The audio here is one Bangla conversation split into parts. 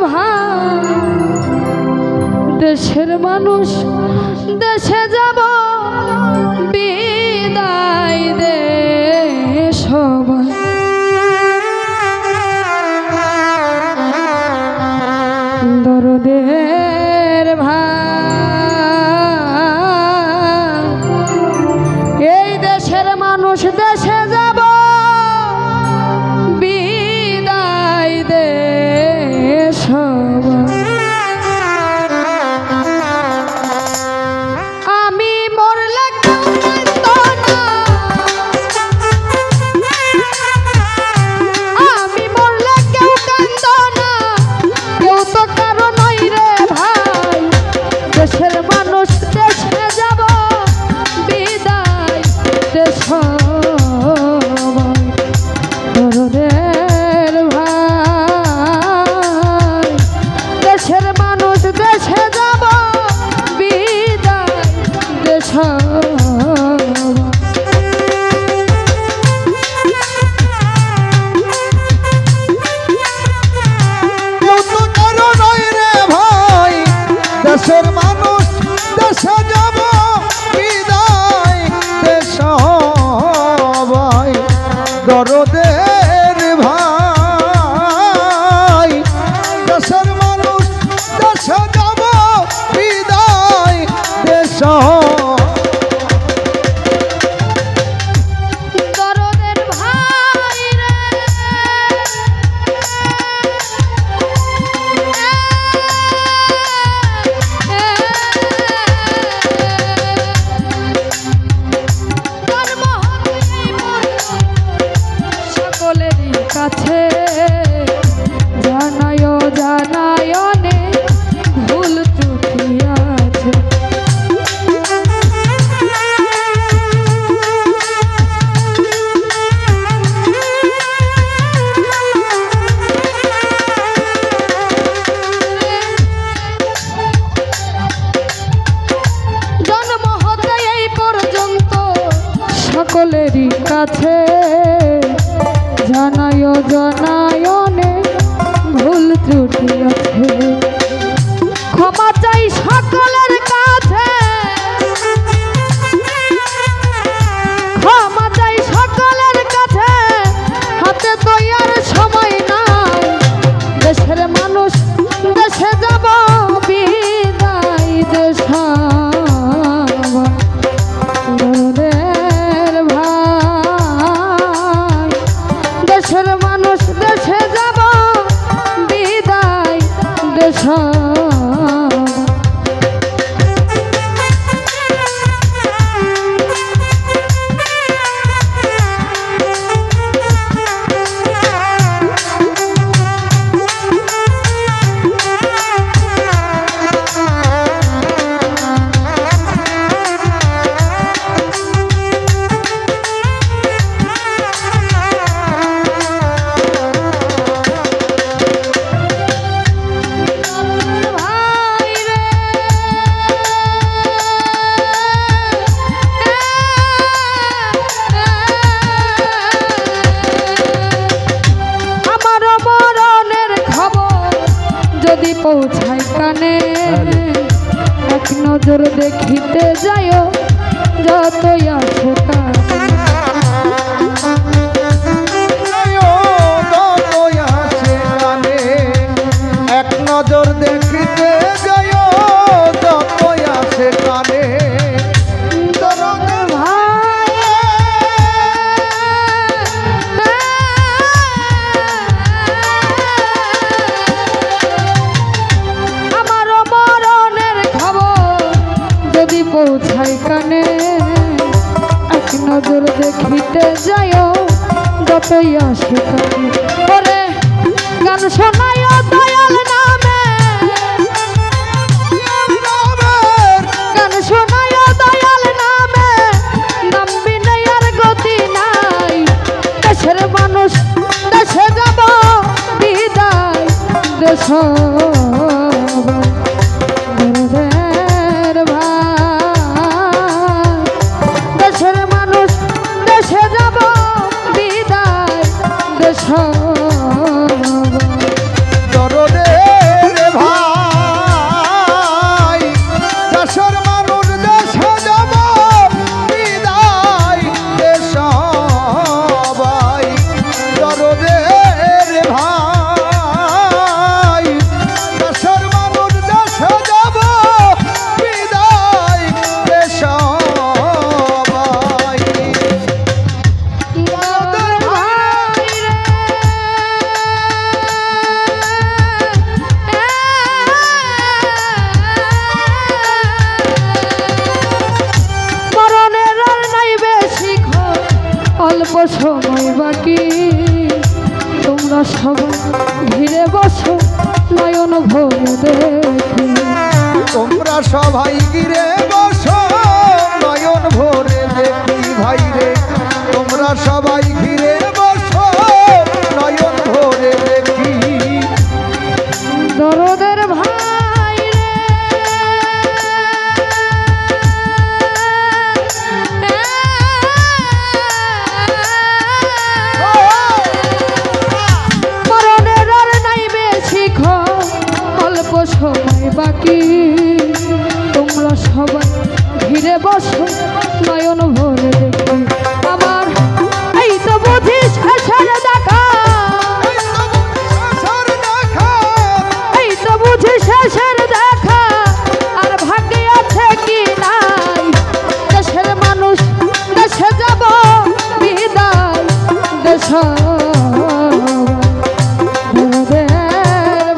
ভাই দেশের মানুষ দেশে যাব বিদায় দে সবাই দরদের ভাই এই দেশের মানুষ দেশে যাব বিদায় দে সবাই আমি মরলে কেউ কাঁদতো না আমি মরলে কেউ কাঁদতো না কেউ তো কারো নই রে ভাই দেশের মানুষ দেশে যাব বিদায় দে সবাই দরদের ভাই দেশের মানুষ দেশে যাব বিদায় দে সবাই কেউ তো কারো নয় রে ভাই দেশের মানুষ দেশে যাব বিদায় দে সবাই দরদের ভাই দেশের মানুষ দেশে যাব বিদায় দে দরদের ভাই রে জন্ম হতেই সকলেরই কাছে জানায় জানায় অনেক ভুল ত্রুটি আছে জন্ম হতে এই পর্যন্ত সকলেরই কাছে জানায় জানায় অনেক ভুল ত্রুটি আছে ক্ষমা চাই সকলের কাছে ক্ষমা চাই সকলের কাছে হাতে তো আর সময় নাই দেশের মানুষ দেশে যাব বিদায় দে সবাই দরদের ভাই দেশের মানুষ দেশে যাব বিদায় দে সবাই ভাই রে আমার মরণের খবর যদি পৌঁছায় কানে এক নজর দেখিতে যাইও যতই আসে কানে এক নজর দেখিতে যাই যতই আসে কানে দরদের ভাই আমার মরণের খবর যদি পৌঁছায় কানে এক নজর দেখিতে যাইও যতই আসে কানে ওরে গান শোনায় দয়াল নামে গান শোনায় দয়াল নামে নাম বিনে আর গতি নাই দেশের মানুষ দেশে যাব বিদায় দে সবাই দরদের ভাই দেশের মানুষ দেশে যাব বিদায় দে সবাই দরদের নয়ন ভরে দেখি। তোমরা সবাই গিরে বসো নয়ন ভরে দেখি ভাই রে, তোমরা সবাই ঘিরে বসো নয়ন ভরে দেখি। দরদের ভাই রে, মরণের আর নাই বেশি ক্ষণ, অল্প সময় বাকি। তোমরা সবাই ঘিরে বসো নয়ন ভরে দেখি। আমার এই তো বুঝিস শেষের দেখা, এই তো বুঝি শেষের দেখা, আর ভাগ্যে আছে কি নাই। দেশের মানুষ দেশে যাব বিদায়, দেশ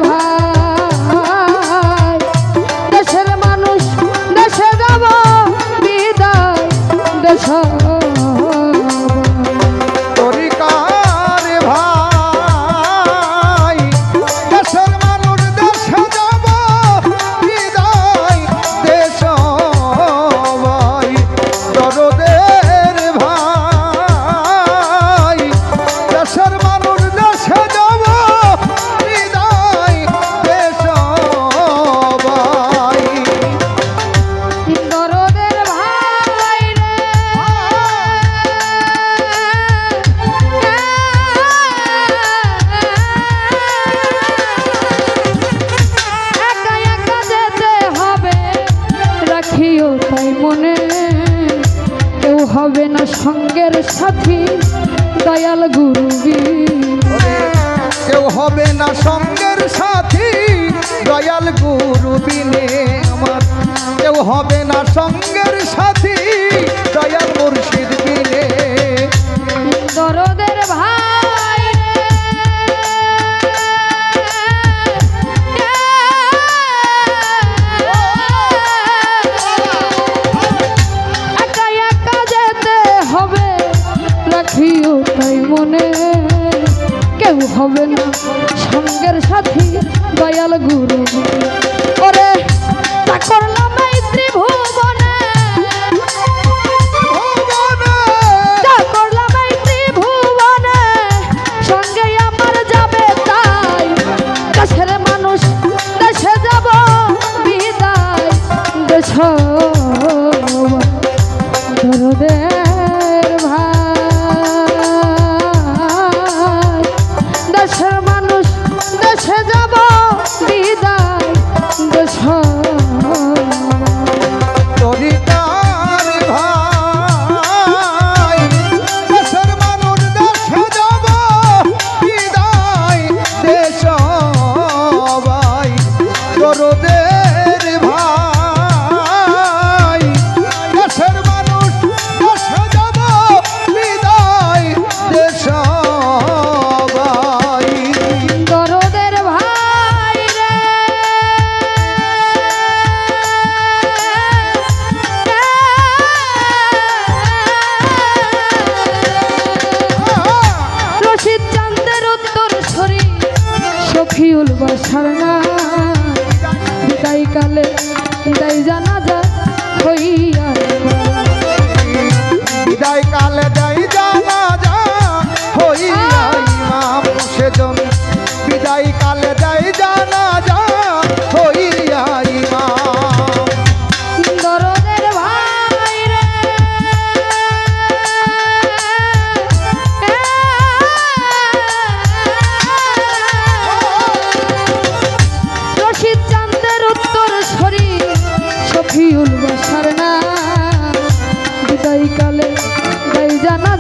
ভাই। দেশের মানুষ দেশে যাব বিদায়, দেশ তরিকার ভাই দেশের মানুষ দেশে যাব বিদায়, দেশ ভাই দরদের ভাই দেশের মানুষ দেশে যাব বিদায়, দেশ ভাই। দরদের ভাই রে, একা একা যেতে হবে, রাখিও তাই মনে। কেউ হবে না সঙ্গের সাথী, দয়াল গুরুবীর। কেউ হবে না সঙ্গের সাথী, দয়াল গুরু বিনে আমার। কেউ হবে না সঙ্গের সাথী, দয়াল মুর্শিদ বিনে। দরদের ভাই রে, একা একা যেতে হবে, রাখিও তাই মনে। কেউ হবে না সঙ্গের সাথী, দয়াল গুরু। ওরে তা করলাম এই ত্রিভুবনে, তা করলাম এই ত্রিভুবনে, সঙ্গে আমার যাবে তাই। দেশের মানুষ দেশে যাব বিদায়, দেশ দরদের ভাই। দেশের মানুষ দেশে যাব বিদায়, দেশ তরিকার ভাই দেশের মানুষ দেশে যাব বিদায়, দেশ ভাই দরদের ভাই দেশের মানুষ দেশে যাব বিদায়, দেশ ভাই। দরদের ভাই রে, রশিদ চাঁদের উত্তর সরি, শফিউল বাসার না। বিদায় কালে বিদায় জানাজা হইয়া, বিদায় কালে যাই জানাজা হইয়া ইমাম সেজন। বিদায় কালে যাই জানাজা হইয়া ইমাম। দরদের ভাই রে, রশিদ চাঁদের উত্তর সরি, শফিউল বাসার না। বিদায় কালে বিদায় জানা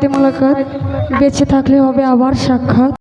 মোলাকাত, বেঁচে থাকলে হবে আবার সাক্ষাৎ।